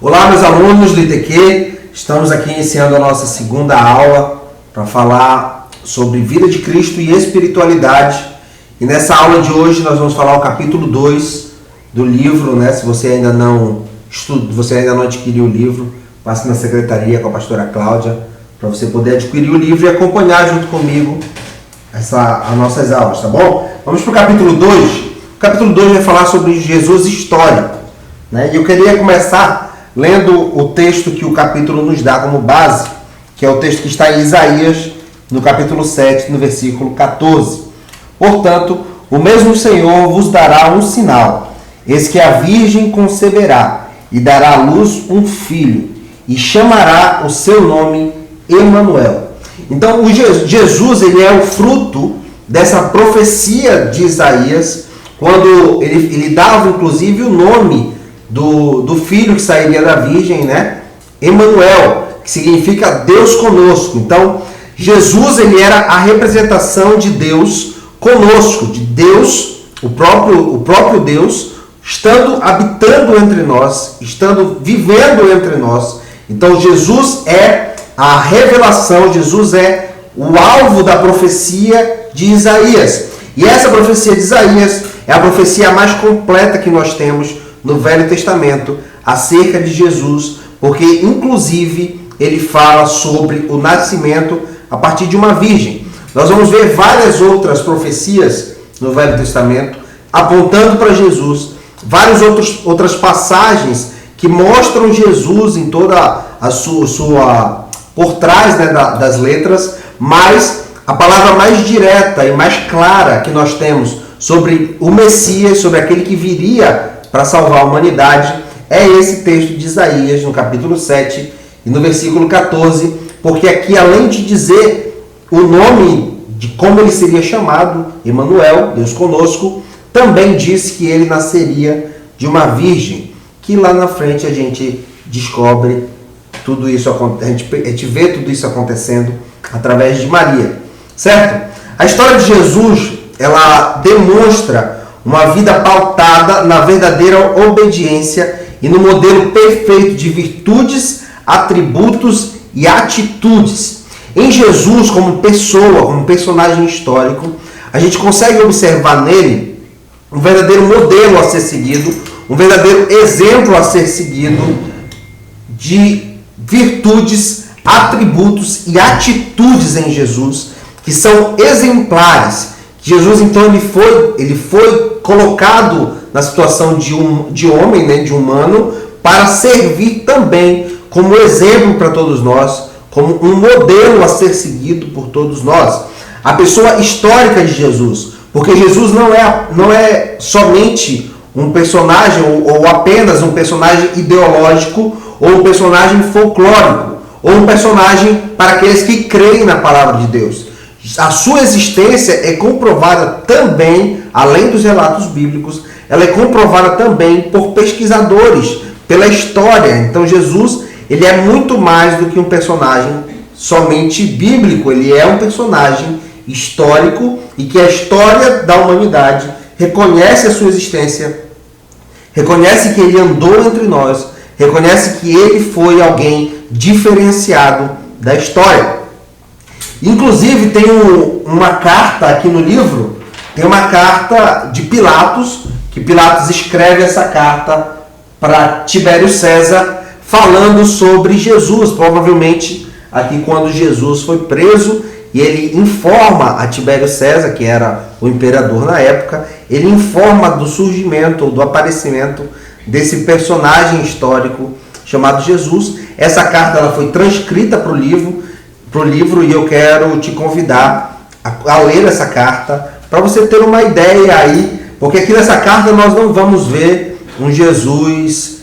Olá, meus alunos do ITQ, estamos aqui iniciando a nossa segunda aula para falar sobre vida de Cristo e espiritualidade. E nessa aula de hoje nós vamos falar o capítulo 2 do livro, né? Se você ainda não adquiriu o livro, passe na secretaria com a pastora Cláudia para você poder adquirir o livro e acompanhar junto comigo as nossas aulas, tá bom? Vamos para o capítulo 2. O capítulo 2 vai falar sobre Jesus histórico, né? E eu queria começar lendo o texto que o capítulo nos dá como base, que é o texto que está em Isaías, no capítulo 7, no versículo 14. Portanto, o mesmo Senhor vos dará um sinal. Eis que a virgem conceberá e dará à luz um filho, e chamará o seu nome Emanuel. Então, Jesus ele é o fruto dessa profecia de Isaías, quando ele dava inclusive o nome do filho que sairia da virgem, né? Emanuel, que significa Deus conosco. Então, Jesus ele era a representação de Deus conosco, de Deus, o próprio Deus, habitando entre nós, vivendo entre nós. Então, Jesus é a revelação, Jesus é o alvo da profecia de Isaías. E essa profecia de Isaías é a profecia mais completa que nós temos no Velho Testamento acerca de Jesus, porque inclusive ele fala sobre o nascimento a partir de uma virgem. Nós vamos ver várias outras profecias no Velho Testamento apontando para Jesus, várias outras passagens que mostram Jesus em toda a sua por trás, né, das letras, mas a palavra mais direta e mais clara que nós temos sobre o Messias, sobre aquele que viria para salvar a humanidade, é esse texto de Isaías, no capítulo 7 e no versículo 14, porque aqui, além de dizer o nome de como ele seria chamado, Emanuel, Deus conosco, também diz que ele nasceria de uma virgem, que lá na frente a gente descobre tudo isso, a gente vê tudo isso acontecendo através de Maria, certo? A história de Jesus, ela demonstra uma vida pautada na verdadeira obediência e no modelo perfeito de virtudes, atributos e atitudes. Em Jesus, como pessoa, como personagem histórico, a gente consegue observar nele um verdadeiro modelo a ser seguido, um verdadeiro exemplo a ser seguido de virtudes, atributos e atitudes em Jesus que são exemplares. Jesus, então, ele foi colocado na situação de homem, né, de humano, para servir também como exemplo para todos nós, como um modelo a ser seguido por todos nós. A pessoa histórica de Jesus, porque Jesus não é somente um personagem ou apenas um personagem ideológico ou um personagem folclórico ou um personagem para aqueles que creem na palavra de Deus. A sua existência é comprovada também, além dos relatos bíblicos, ela é comprovada também por pesquisadores, pela história. Então Jesus, ele é muito mais do que um personagem somente bíblico, ele é um personagem histórico e que a história da humanidade reconhece a sua existência, reconhece que ele andou entre nós, reconhece que ele foi alguém diferenciado da história. Inclusive tem uma carta aqui no livro, tem uma carta de Pilatos, que Pilatos escreve essa carta para Tibério César, falando sobre Jesus, provavelmente aqui quando Jesus foi preso, e ele informa a Tibério César, que era o imperador na época, ele informa do surgimento ou do aparecimento desse personagem histórico chamado Jesus. Essa carta ela foi transcrita para o livro, e eu quero te convidar a ler essa carta para você ter uma ideia aí, porque aqui nessa carta nós não vamos ver um Jesus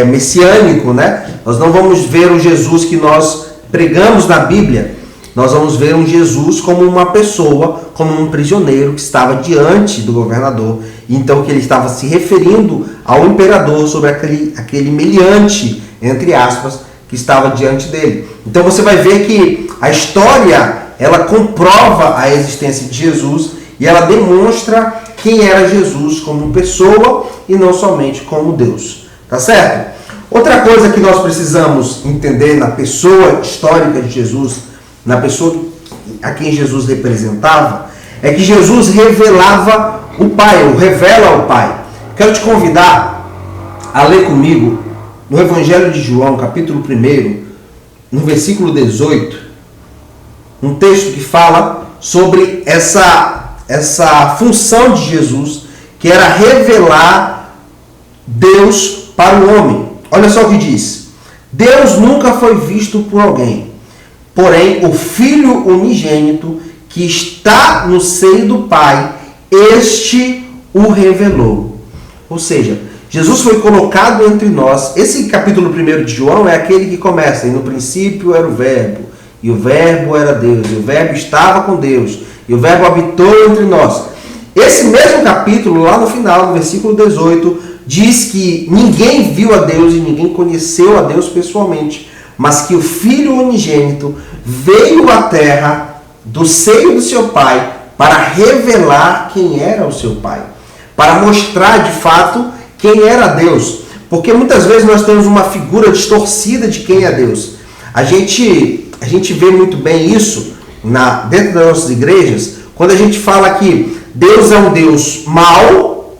messiânico, né? Nós não vamos ver o Jesus que nós pregamos na Bíblia. Nós vamos ver um Jesus como uma pessoa, como um prisioneiro que estava diante do governador, então que ele estava se referindo ao imperador sobre aquele meliante, entre aspas, que estava diante dele. Então você vai ver que a história, ela comprova a existência de Jesus e ela demonstra quem era Jesus como pessoa e não somente como Deus. Tá certo? Outra coisa que nós precisamos entender na pessoa histórica de Jesus, na pessoa a quem Jesus representava, é que Jesus revelava o Pai, ou revela o Pai. Quero te convidar a ler comigo no Evangelho de João, capítulo 1, no versículo 18, um texto que fala sobre essa função de Jesus, que era revelar Deus para o homem. Olha só o que diz: Deus nunca foi visto por alguém, porém o Filho unigênito que está no seio do Pai, este o revelou. Ou seja, Jesus foi colocado entre nós. Esse capítulo 1 de João é aquele que começa: e no princípio era o Verbo, e o Verbo era Deus, e o Verbo estava com Deus, e o Verbo habitou entre nós. Esse mesmo capítulo, lá no final, no versículo 18, diz que ninguém viu a Deus e ninguém conheceu a Deus pessoalmente, mas que o Filho unigênito veio à terra do seio do seu Pai para revelar quem era o seu Pai, para mostrar de fato quem era Deus. Porque muitas vezes nós temos uma figura distorcida de quem é Deus. A gente vê muito bem isso dentro das nossas igrejas, quando a gente fala que Deus é um Deus mau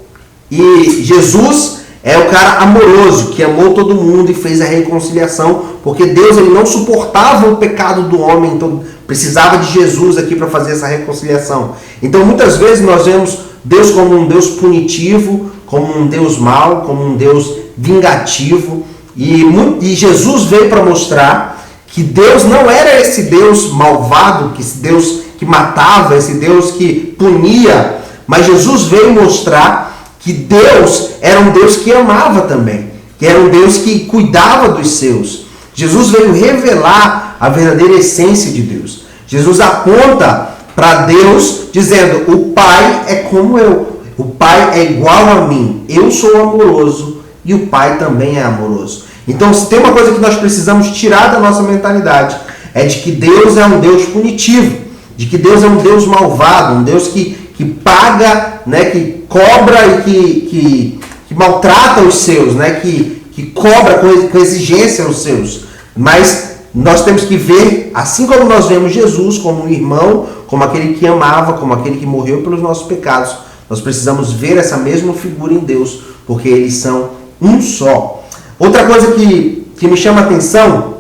e Jesus é o cara amoroso, que amou todo mundo e fez a reconciliação, porque Deus ele não suportava o pecado do homem, então precisava de Jesus aqui para fazer essa reconciliação. Então muitas vezes nós vemos Deus como um Deus punitivo, como um Deus mau, como um Deus vingativo, e Jesus veio para mostrar que Deus não era esse Deus malvado, que esse Deus que matava, esse Deus que punia, mas Jesus veio mostrar que Deus era um Deus que amava também, que era um Deus que cuidava dos seus. Jesus veio revelar a verdadeira essência de Deus. Jesus aponta para Deus dizendo: o Pai é como eu, o Pai é igual a mim, eu sou amoroso e o Pai também é amoroso. Então, se tem uma coisa que nós precisamos tirar da nossa mentalidade, é de que Deus é um Deus punitivo, de que Deus é um Deus malvado, um Deus que paga, né, que cobra e que maltrata os seus, né, que cobra com exigência os seus. Mas nós temos que ver, assim como nós vemos Jesus como um irmão, como aquele que amava, como aquele que morreu pelos nossos pecados, nós precisamos ver essa mesma figura em Deus, porque eles são um só. Outra coisa que me chama a atenção,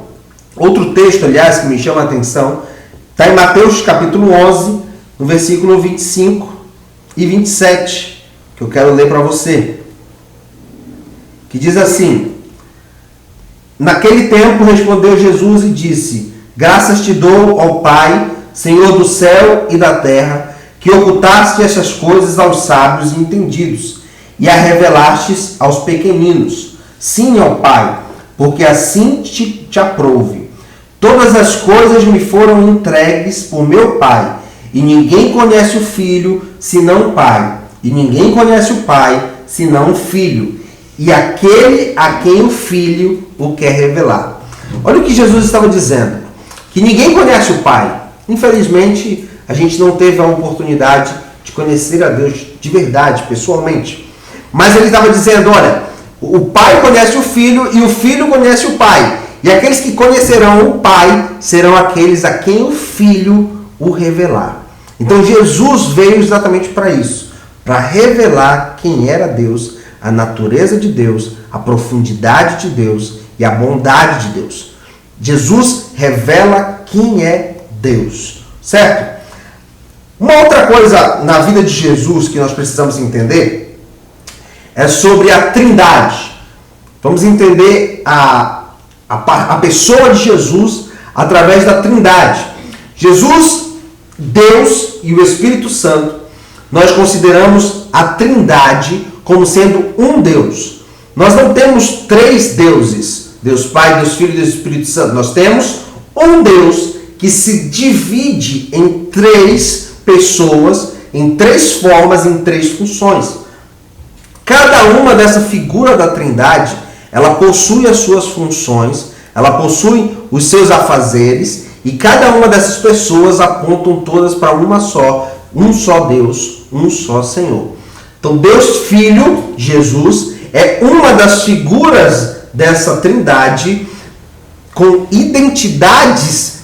outro texto, aliás, que me chama a atenção, está em Mateus capítulo 11, no versículo 25 e 27, que eu quero ler para você. Que diz assim: naquele tempo respondeu Jesus e disse: graças te dou, ó Pai, Senhor do céu e da terra, que ocultaste essas coisas aos sábios e entendidos, e a revelastes aos pequeninos. Sim, ó Pai, porque assim te aprouve. Todas as coisas me foram entregues por meu Pai, e ninguém conhece o Filho senão o Pai, e ninguém conhece o Pai senão o Filho, e aquele a quem o Filho o quer revelar. Olha o que Jesus estava dizendo, que ninguém conhece o Pai. Infelizmente, a gente não teve a oportunidade de conhecer a Deus de verdade, pessoalmente. Mas ele estava dizendo, olha, o Pai conhece o Filho e o Filho conhece o Pai. E aqueles que conhecerão o Pai serão aqueles a quem o Filho o revelar. Então Jesus veio exatamente para isso, para revelar quem era Deus, a natureza de Deus, a profundidade de Deus e a bondade de Deus. Jesus revela quem é Deus, certo? Uma outra coisa na vida de Jesus que nós precisamos entender é sobre a Trindade. Vamos entender a pessoa de Jesus através da Trindade. Jesus, Deus e o Espírito Santo, nós consideramos a Trindade como sendo um Deus. Nós não temos três deuses, Deus Pai, Deus Filho e Deus Espírito Santo. Nós temos um Deus que se divide em três pessoas, em três formas, em três funções. Cada uma dessa figura da Trindade, ela possui as suas funções, ela possui os seus afazeres, e cada uma dessas pessoas apontam todas para uma só, um só Deus, um só Senhor. Então Deus Filho, Jesus, é uma das figuras dessa trindade com identidades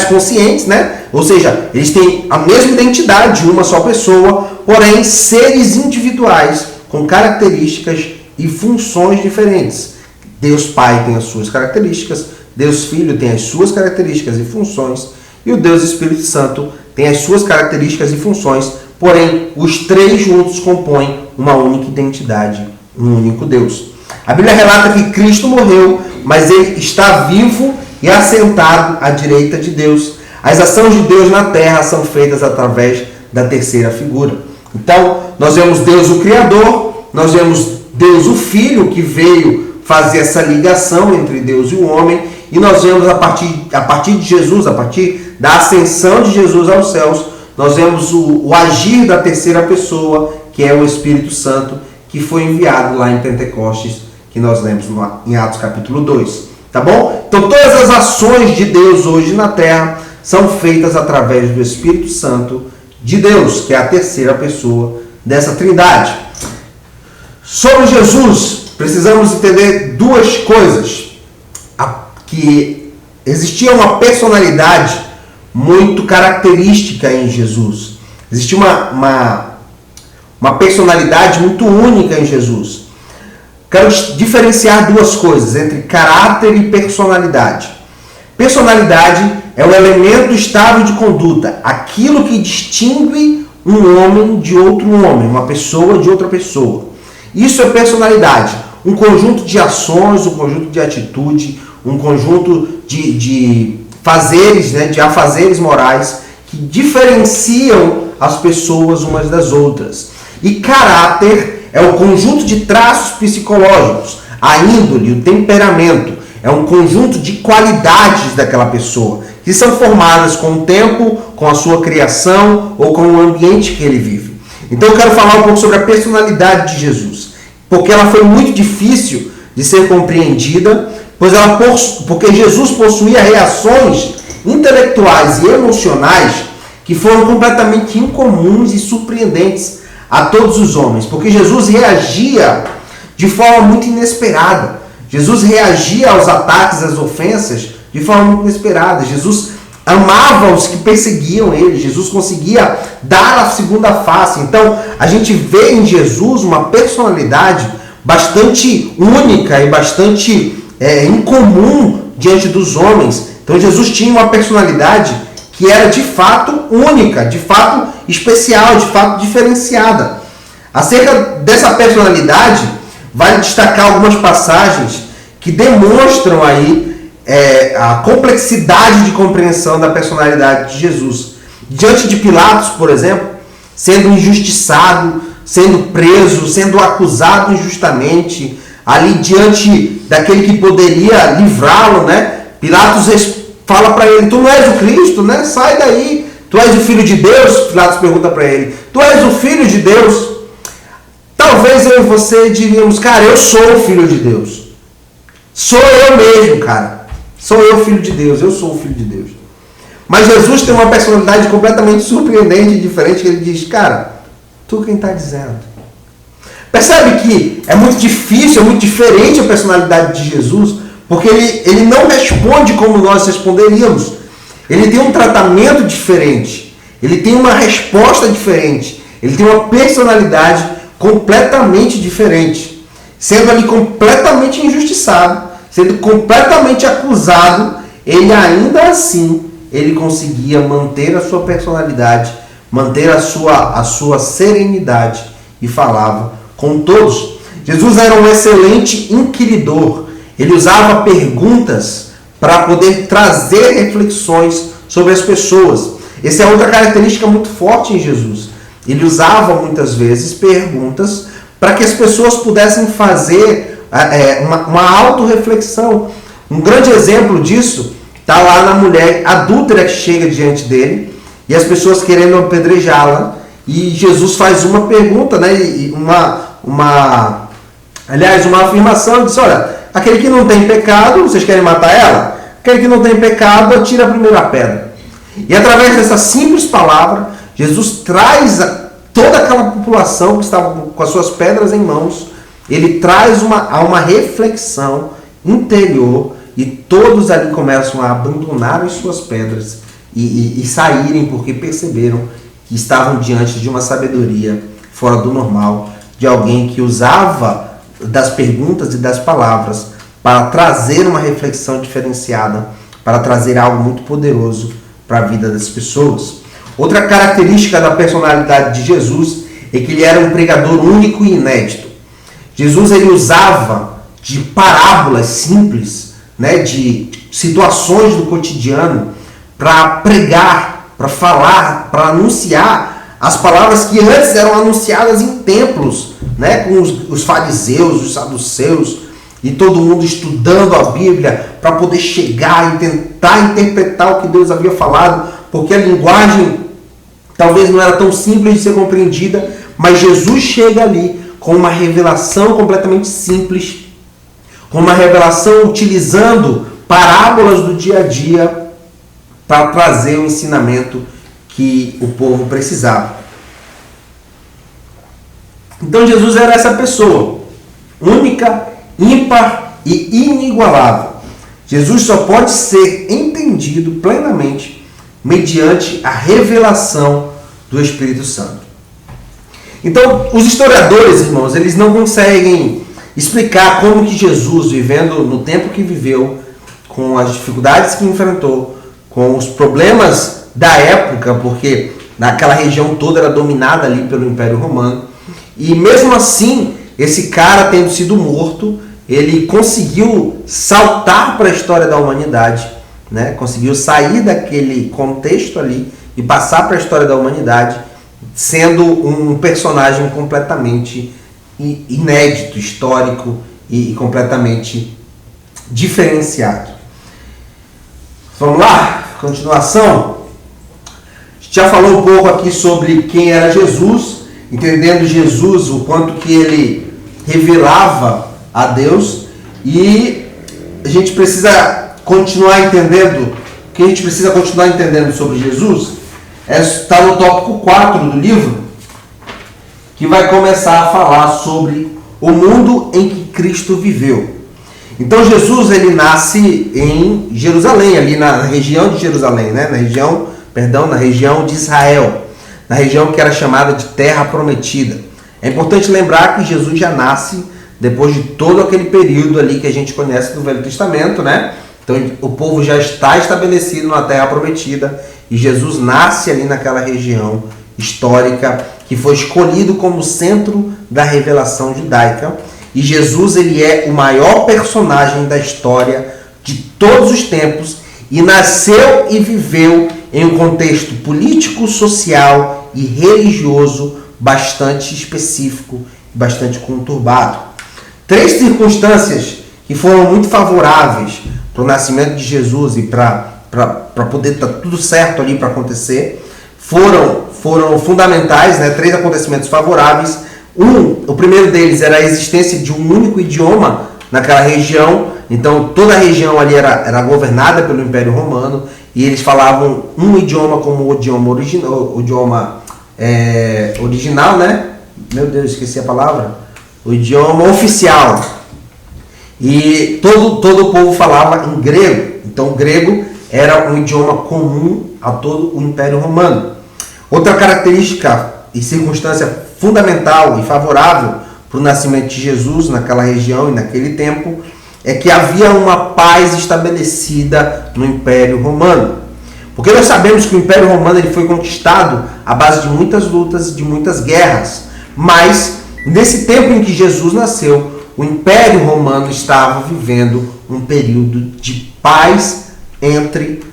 conscientes, né? Ou seja, eles têm a mesma identidade, uma só pessoa, porém seres individuais com características e funções diferentes. Deus Pai tem as suas características, Deus Filho tem as suas características e funções, e o Deus Espírito Santo tem as suas características e funções, porém os três juntos compõem uma única identidade, um único Deus. A Bíblia relata que Cristo morreu, mas ele está vivo e assentado à direita de Deus. As ações de Deus na terra são feitas através da terceira figura. Então, nós vemos Deus o Criador, nós vemos Deus o Filho, que veio fazer essa ligação entre Deus e o homem, e nós vemos a partir de Jesus, a partir da ascensão de Jesus aos céus, nós vemos o agir da terceira pessoa, que é o Espírito Santo, que foi enviado lá em Pentecostes, que nós lemos em Atos capítulo 2. Tá bom? Então todas as ações de Deus hoje na terra são feitas através do Espírito Santo de Deus, que é a terceira pessoa dessa trindade. Sobre Jesus, precisamos entender duas coisas. Que existia uma personalidade muito característica em Jesus. Existia uma personalidade muito única em Jesus. Quero diferenciar duas coisas entre caráter e personalidade. Personalidade é o elemento estável de conduta, aquilo que distingue um homem de outro homem, uma pessoa de outra pessoa. Isso é personalidade, um conjunto de ações, um conjunto de atitude, um conjunto de fazeres, né, de afazeres morais que diferenciam as pessoas umas das outras. E caráter é o conjunto de traços psicológicos, a índole, o temperamento. É um conjunto de qualidades daquela pessoa, que são formadas com o tempo, com a sua criação ou com o ambiente que ele vive. Então eu quero falar um pouco sobre a personalidade de Jesus, porque ela foi muito difícil de ser compreendida, porque Jesus possuía reações intelectuais e emocionais que foram completamente incomuns e surpreendentes a todos os homens, porque Jesus reagia de forma muito inesperada. Jesus reagia aos ataques, às ofensas de forma muito inesperada. Jesus amava os que perseguiam ele. Jesus conseguia dar a segunda face. Então, a gente vê em Jesus uma personalidade bastante única e bastante incomum diante dos homens. Então, Jesus tinha uma personalidade que era de fato única, de fato especial, de fato diferenciada. Acerca dessa personalidade, vale destacar algumas passagens que demonstram aí a complexidade de compreensão da personalidade de Jesus. Diante de Pilatos, por exemplo, sendo injustiçado, sendo preso, sendo acusado injustamente, ali diante daquele que poderia livrá-lo, né? Pilatos fala para ele: tu não és o Cristo, né? Sai daí. Tu és o Filho de Deus? Pilatos pergunta para ele: tu és o Filho de Deus? Talvez eu e você diríamos: cara, eu sou o Filho de Deus. Sou eu mesmo, cara. Sou eu, Filho de Deus. Eu sou o Filho de Deus. Mas Jesus tem uma personalidade completamente surpreendente e diferente, que ele diz: cara, tu quem está dizendo? Percebe que é muito difícil, é muito diferente a personalidade de Jesus, porque ele não responde como nós responderíamos. Ele tem um tratamento diferente. Ele tem uma resposta diferente. Ele tem uma personalidade completamente diferente. Sendo ali completamente injustiçado, sendo completamente acusado, ele ainda assim, ele conseguia manter a sua personalidade, manter a sua serenidade e falava com todos. Jesus era um excelente inquiridor. Ele usava perguntas para poder trazer reflexões sobre as pessoas. Essa é outra característica muito forte em Jesus. Ele usava muitas vezes perguntas para que as pessoas pudessem fazer uma autorreflexão. Um grande exemplo disso está lá na mulher adúltera que chega diante dele e as pessoas querendo apedrejá-la, e Jesus faz uma pergunta, né, uma afirmação. Ele diz: olha, aquele que não tem pecado, vocês querem matar ela? Aquele que não tem pecado, atira a primeira pedra. E através dessa simples palavra, Jesus traz toda aquela população que estava com as suas pedras em mãos, ele traz uma reflexão interior e todos ali começam a abandonar as suas pedras e saírem porque perceberam que estavam diante de uma sabedoria fora do normal, de alguém que usava das perguntas e das palavras para trazer uma reflexão diferenciada, para trazer algo muito poderoso para a vida das pessoas. Outra característica da personalidade de Jesus é que ele era um pregador único e inédito. Jesus ele usava de parábolas simples, né, de situações do cotidiano para pregar, para falar, para anunciar as palavras que antes eram anunciadas em templos, né, com os fariseus, os saduceus e todo mundo estudando a Bíblia para poder chegar e tentar interpretar o que Deus havia falado, porque a linguagem talvez não era tão simples de ser compreendida, mas Jesus chega ali com uma revelação completamente simples, com uma revelação utilizando parábolas do dia a dia para trazer o ensinamento que o povo precisava. Então Jesus era essa pessoa, única, ímpar e inigualável. Jesus só pode ser entendido plenamente mediante a revelação do Espírito Santo. Então, os historiadores, irmãos, eles não conseguem explicar como que Jesus, vivendo no tempo que viveu, com as dificuldades que enfrentou, com os problemas da época, porque naquela região toda era dominada ali pelo Império Romano, e mesmo assim, esse cara tendo sido morto, ele conseguiu saltar para a história da humanidade, né? Conseguiu sair daquele contexto ali e passar para a história da humanidade, sendo um personagem completamente inédito, histórico e completamente diferenciado. Vamos lá? Continuação. A gente já falou um pouco aqui sobre quem era Jesus, entendendo Jesus, o quanto que ele revelava a Deus, e a gente precisa continuar entendendo, o que a gente precisa continuar entendendo sobre Jesus está no tópico 4 do livro, que vai começar a falar sobre o mundo em que Cristo viveu. Então Jesus ele nasce em Jerusalém, ali na região de Jerusalém, né? na região de Israel, na região que era chamada de Terra Prometida. É importante lembrar que Jesus já nasce depois de todo aquele período ali que a gente conhece do Velho Testamento, né? Então o povo já está estabelecido na Terra Prometida e Jesus nasce ali naquela região histórica que foi escolhido como centro da revelação judaica. E Jesus ele é o maior personagem da história de todos os tempos e nasceu e viveu em um contexto político, social e religioso bastante específico, bastante conturbado. 3 circunstâncias que foram muito favoráveis para o nascimento de Jesus e para poder estar tudo certo ali para acontecer foram fundamentais, né? 3 acontecimentos favoráveis. O primeiro deles era a existência de um único idioma naquela região. Então toda a região ali era governada pelo Império Romano e eles falavam um idioma como o idioma original, né? Meu Deus, esqueci a palavra. O idioma oficial. E todo o povo falava em grego. Então o grego era um idioma comum a todo o Império Romano. Outra característica e circunstância fundamental e favorável para o nascimento de Jesus naquela região e naquele tempo é que havia uma paz estabelecida no Império Romano. Porque nós sabemos que o Império Romano ele foi conquistado à base de muitas lutas, de muitas guerras. Mas nesse tempo em que Jesus nasceu, o Império Romano estava vivendo um período de paz entre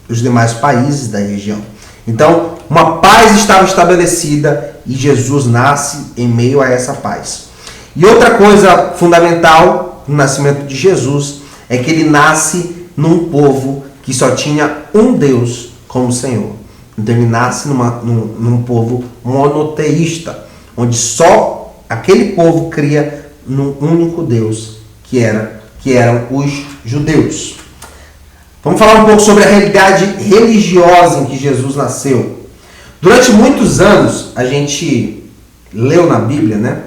os demais países da região. Então, uma paz estava estabelecida e Jesus nasce em meio a essa paz. E outra coisa fundamental no nascimento de Jesus é que ele nasce num povo que só tinha um Deus como Senhor. Então ele nasce num povo monoteísta, onde só aquele povo cria num único Deus, que eram os judeus. Vamos falar um pouco sobre a realidade religiosa em que Jesus nasceu. Durante muitos anos, a gente leu na Bíblia, né,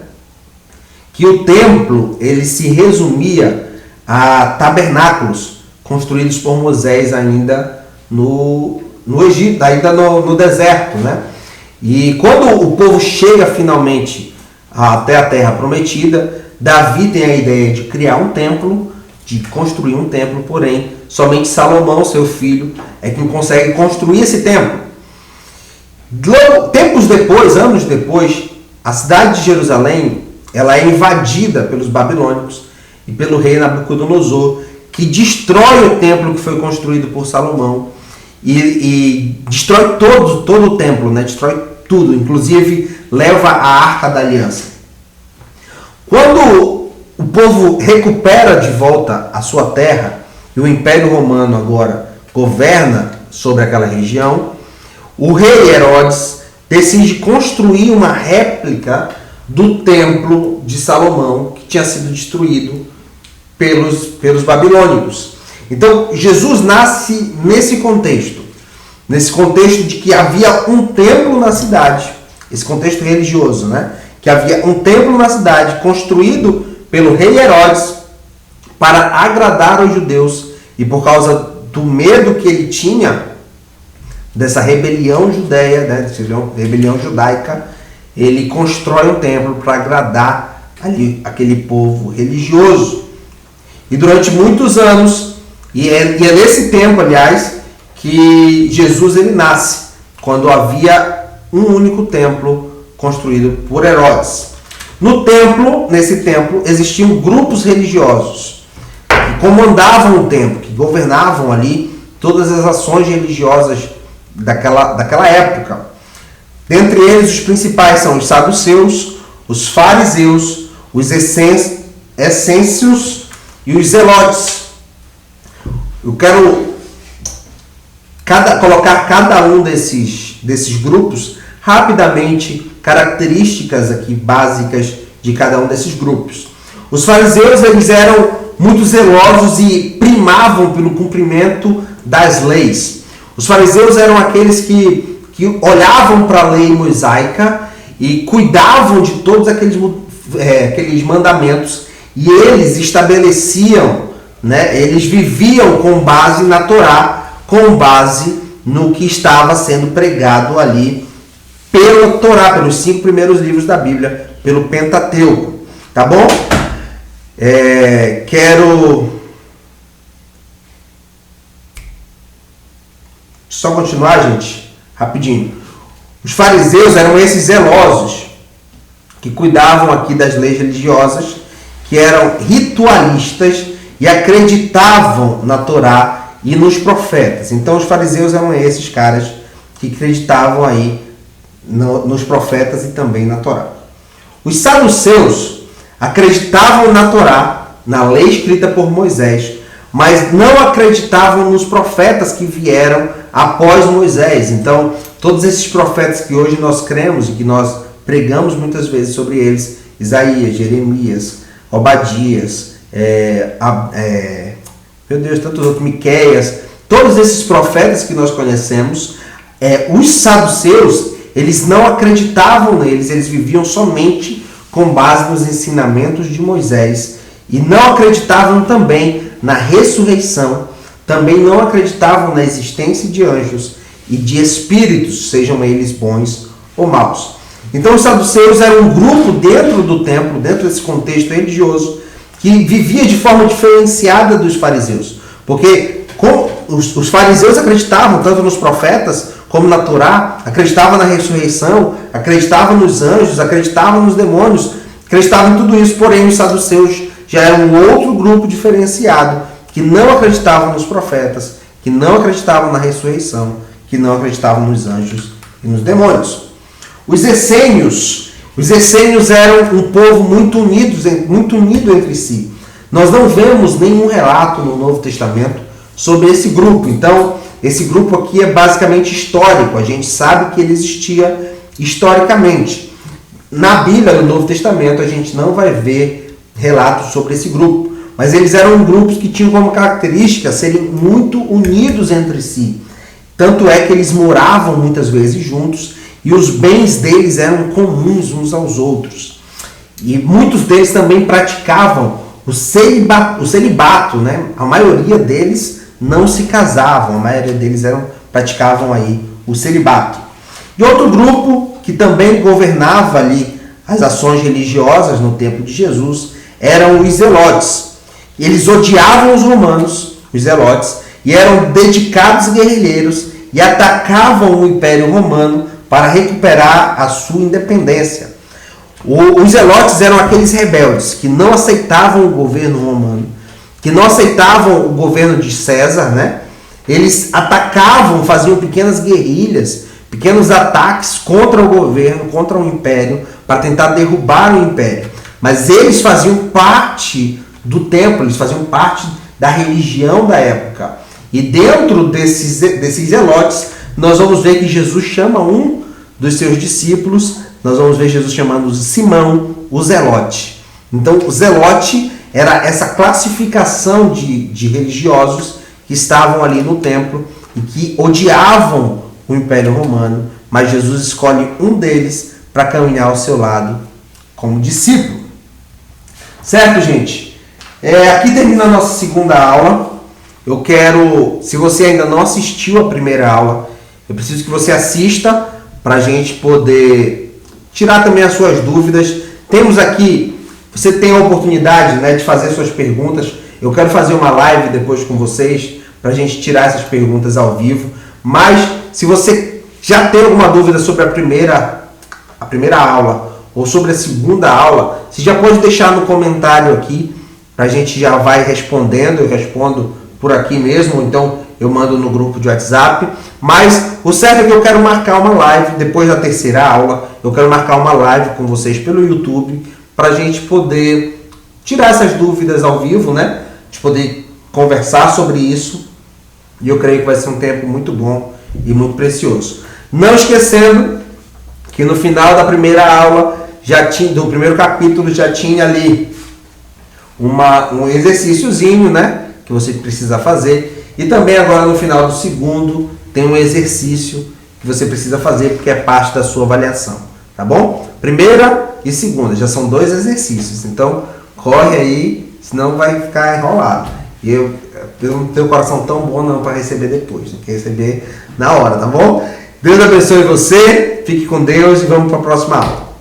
que o templo ele se resumia a tabernáculos construídos por Moisés ainda no Egito, ainda no deserto, né? E quando o povo chega finalmente até a terra prometida, Davi tem a ideia de criar um templo, de construir um templo, porém somente Salomão, seu filho, é quem consegue construir esse templo. Tempos depois, anos depois, a cidade de Jerusalém ela é invadida pelos babilônicos e pelo rei Nabucodonosor, que destrói o templo que foi construído por Salomão e destrói todo o templo, né? Destrói tudo, inclusive leva a Arca da Aliança. Quando o povo recupera de volta a sua terra e o Império Romano agora governa sobre aquela região, o rei Herodes decide construir uma réplica do templo de Salomão que tinha sido destruído pelos babilônicos. Então Jesus nasce nesse contexto de que havia um templo na cidade, esse contexto religioso, né? Que havia um templo na cidade construído pelo rei Herodes para agradar aos judeus, e por causa do medo que ele tinha dessa rebelião judeia, né, rebelião judaica, ele constrói um templo para agradar ali aquele povo religioso. E durante muitos anos, e é nesse tempo, aliás, que Jesus ele nasce, quando havia um único templo construído por Herodes. Nesse templo, existiam grupos religiosos que comandavam o templo, que governavam ali todas as ações religiosas daquela época. Dentre eles, os principais são os saduceus, os fariseus, os essêncios e os zelotes. Eu quero colocar cada um desses grupos rapidamente, características aqui básicas de cada um desses grupos. Os fariseus eles eram muito zelosos e primavam pelo cumprimento das leis. Os fariseus eram aqueles que olhavam para a lei mosaica e cuidavam de todos aqueles mandamentos, e eles estabeleciam, né, eles viviam com base na Torá, com base no que estava sendo pregado ali pela Torá, pelos 5 primeiros livros da Bíblia, pelo Pentateuco, tá bom? Quero só continuar, gente, rapidinho. Os fariseus eram esses zelosos que cuidavam aqui das leis religiosas, que eram ritualistas e acreditavam na Torá e nos profetas. Então os fariseus eram esses caras que acreditavam aí nos profetas e também na Torá. Os saduceus acreditavam na Torá, na lei escrita por Moisés, mas não acreditavam nos profetas que vieram após Moisés. Então, todos esses profetas que hoje nós cremos e que nós pregamos muitas vezes sobre eles, Isaías, Jeremias, Obadias, tantos outros, Miqueias, todos esses profetas que nós conhecemos, os saduceus, eles não acreditavam neles, eles viviam somente com base nos ensinamentos de Moisés e não acreditavam também na ressurreição, também não acreditavam na existência de anjos e de espíritos, sejam eles bons ou maus. Então os saduceus eram um grupo dentro do templo, dentro desse contexto religioso, que vivia de forma diferenciada dos fariseus, porque os fariseus acreditavam tanto nos profetas como na Torá, acreditavam na ressurreição, acreditavam nos anjos, acreditavam nos demônios, acreditavam em tudo isso, porém os saduceus já eram um outro grupo diferenciado, que não acreditavam nos profetas, que não acreditavam na ressurreição, que não acreditavam nos anjos e nos demônios. Os essênios eram um povo muito unido entre si. Nós não vemos nenhum relato no Novo Testamento sobre esse grupo. Então, esse grupo aqui é basicamente histórico. A gente sabe que ele existia historicamente. Na Bíblia, no Novo Testamento, a gente não vai ver relatos sobre esse grupo. Mas eles eram grupos que tinham como característica serem muito unidos entre si. Tanto é que eles moravam muitas vezes juntos e os bens deles eram comuns uns aos outros. E muitos deles também praticavam o celibato, né? A maioria deles não se casavam, a maioria deles praticavam aí o celibato. E outro grupo que também governava ali as ações religiosas no tempo de Jesus eram os zelotes. Eles odiavam os romanos, os zelotes, e eram dedicados guerrilheiros e atacavam o Império Romano para recuperar a sua independência. Os zelotes eram aqueles rebeldes que não aceitavam o governo romano, que não aceitavam o governo de César, né? Eles atacavam, faziam pequenas guerrilhas, pequenos ataques contra o governo, contra o império, para tentar derrubar o império. Mas eles faziam parte do templo, eles faziam parte da religião da época. E dentro desses zelotes, nós vamos ver que Jesus chama um dos seus discípulos, nós vamos ver Jesus chamando Simão, o zelote. Então, o zelote era essa classificação de religiosos que estavam ali no templo e que odiavam o Império Romano, mas Jesus escolhe um deles para caminhar ao seu lado como discípulo. Certo, gente? Aqui termina a nossa segunda aula. Eu quero, se você ainda não assistiu a primeira aula, eu preciso que você assista para a gente poder tirar também as suas dúvidas. Temos aqui, você tem a oportunidade, né, de fazer suas perguntas. Eu quero fazer uma live depois com vocês para a gente tirar essas perguntas ao vivo. Mas se você já tem alguma dúvida sobre a primeira aula ou sobre a segunda aula, você já pode deixar no comentário aqui, a gente já vai respondendo, eu respondo por aqui mesmo, ou então eu mando no grupo de WhatsApp. Mas o certo é que eu quero marcar uma live depois da terceira aula, eu quero marcar uma live com vocês pelo YouTube, para a gente poder tirar essas dúvidas ao vivo, né? De poder conversar sobre isso, e eu creio que vai ser um tempo muito bom e muito precioso. Não esquecendo que no final da primeira aula, do primeiro capítulo, já tinha ali um exercíciozinho, né, que você precisa fazer. E também agora no final do segundo tem um exercício que você precisa fazer, porque é parte da sua avaliação, tá bom? Primeira e segunda, já são 2 exercícios, então corre aí, senão vai ficar enrolado. E eu não tenho coração tão bom não para receber depois, tem que receber na hora, tá bom? Deus abençoe você, fique com Deus e vamos para a próxima aula.